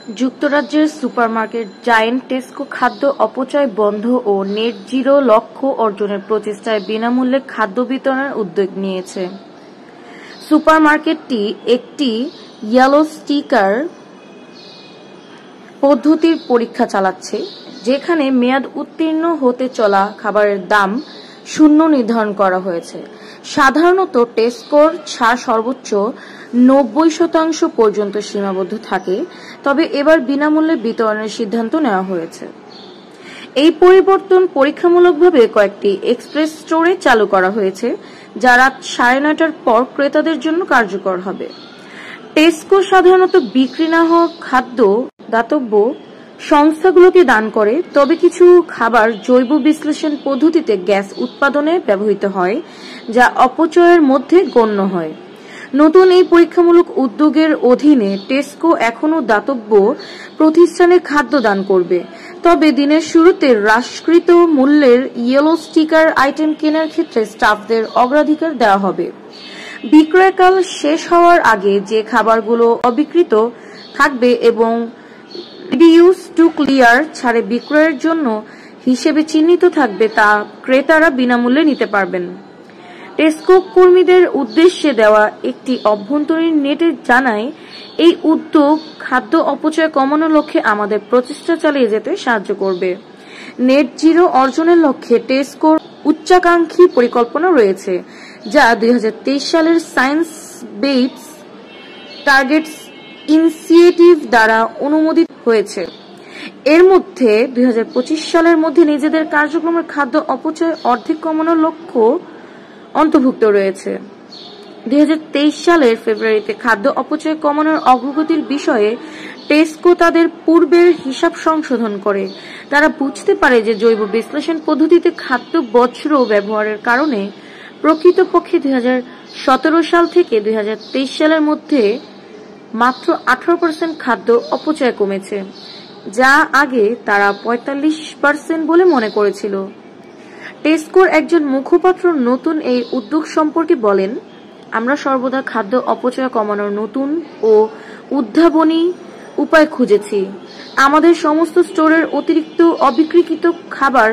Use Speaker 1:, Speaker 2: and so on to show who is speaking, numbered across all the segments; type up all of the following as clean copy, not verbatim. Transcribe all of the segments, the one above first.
Speaker 1: যুক্তরাজ্যের supermarket giant Tesco খাদ্য অপচয় বন্ধ ও নেট জিরো লক্ষ্য অর্জনের প্রচেষ্টায় বিনামূল্যে খাদ্য বিতরণের উদ্যোগ নিয়েছে। সুপারমার্কেটটি একটি ইয়েলো স্টিকার পদ্ধতির পরীক্ষা চালাচ্ছে, যেখানে মেয়াদ উত্তীর্ণ হতে চলা খাবারের দাম শূন্য নির্ধারণ করা হয়েছে। সাধারণত টেসকোর ছাড় সর্বোচ্চ 90% পর্যন্ত সীমাবদ্ধ থাকে, তবে এবার বিনামূল্যে বিতরণের সিদ্ধান্ত নেওয়া হয়েছে। এই পরিবর্তন পরীক্ষামূলকভাবে কয়েকটি এক্সপ্রেস স্টোরে চালু করা হয়েছে, যা রাত 9:30টার পর ক্রেতাদের জন্য কার্যকর হবে। টেসকো সাধারণত বিক্রি না হওয়া খাদ্য দাতব্য সংস্থাগুলোকে দান করে, তবে কিছু খাবার জৈব বিশ্লেষণ পদ্ধতিতে গ্যাস উৎপাদনে ব্যবহৃত হয়, যা অপচয়ের মধ্যে গণ্য হয়। নতুন এই পরীক্ষামূলক উদ্যোগের অধীনে টেসকো এখনও দাতব্য প্রতিষ্ঠানে খাদ্য দান করবে, তবে দিনের শুরুতে হ্রাসকৃত মূল্যের ইয়েলো স্টিকার আইটেম কেনার ক্ষেত্রে স্টাফদের অগ্রাধিকার দেওয়া হবে। বিক্রয়কাল শেষ হওয়ার আগে যে খাবারগুলো অবিক্রিত থাকবে এবং রিডিউস টু ক্লিয়ার ছাড়ে বিক্রয়ের জন্য হিসেবে চিহ্নিত থাকবে তা ক্রেতারা বিনামূল্যে নিতে পারবেন। টেসকো কর্মীদের উদ্দেশ্যে দেওয়া একটি অভ্যন্তরীণ নোটে জানায়, এই উদ্যোগ খাদ্য অপচয় কমানোর লক্ষ্যে আমাদের প্রচেষ্টা চালিয়ে যেতে সাহায্য করবে। নেট জিরো অর্জনের লক্ষ্যে টেসকোর উচ্চাকাঙ্ক্ষী পরিকল্পনা রয়েছে, যা 2023 সালের সায়েন্স বেসড টার্গেটস ইনিশিয়েটিভ দ্বারা অনুমোদিত হয়েছে। এর মধ্যে 2025 সালের মধ্যে নিজেদের কার্যক্রমের খাদ্য অপচয় অর্ধেক কমানোর লক্ষ্য অন্তর্ভুক্ত রয়েছে। 2023 সালের ফেব্রুয়ারিতে খাদ্য অপচয় কমানোর অগ্রগতির বিষয়ে টেসকো তাদের পূর্বের হিসাব সংশোধন করে। তারা বুঝতে পারে যে জৈব বিশ্লেষণ পদ্ধতিতে খাদ্য বর্জ্য ব্যবহারের কারণে প্রকৃতপক্ষে 2017 সাল থেকে 2023 সালের মধ্যে মাত্র 18% খাদ্য অপচয় কমেছে, যা আগে তারা 45% বলে মনে করেছিল। টেসকোর একজন মুখপাত্র নতুন এই উদ্যোগ সম্পর্কে বলেন, আমরা সর্বদা খাদ্য অপচয় কমানোর নতুন ও উদ্ভাবনী উপায় খুঁজেছি। আমাদের সমস্ত স্টোরের অতিরিক্ত অবিক্রিত খাবার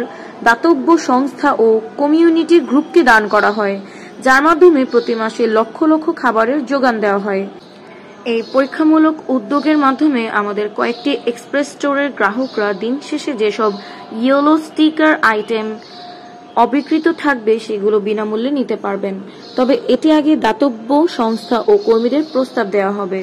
Speaker 1: দাতব্য সংস্থা ও কমিউনিটি গ্রুপকে দান করা হয়, যার মাধ্যমে প্রতি মাসে লক্ষ লক্ষ খাবারের যোগান দেওয়া হয়। এই পরীক্ষামূলক উদ্যোগের মাধ্যমে আমাদের কয়েকটি এক্সপ্রেস স্টোরের গ্রাহকরা দিন শেষে যেসব ইয়েলো স্টিকার আইটেম অবিক্রিত থাকবে সেগুলো বিনামূল্যে নিতে পারবেন, তবে এটি আগে দাতব্য সংস্থা ও কর্মীদের প্রস্তাব দেওয়া হবে।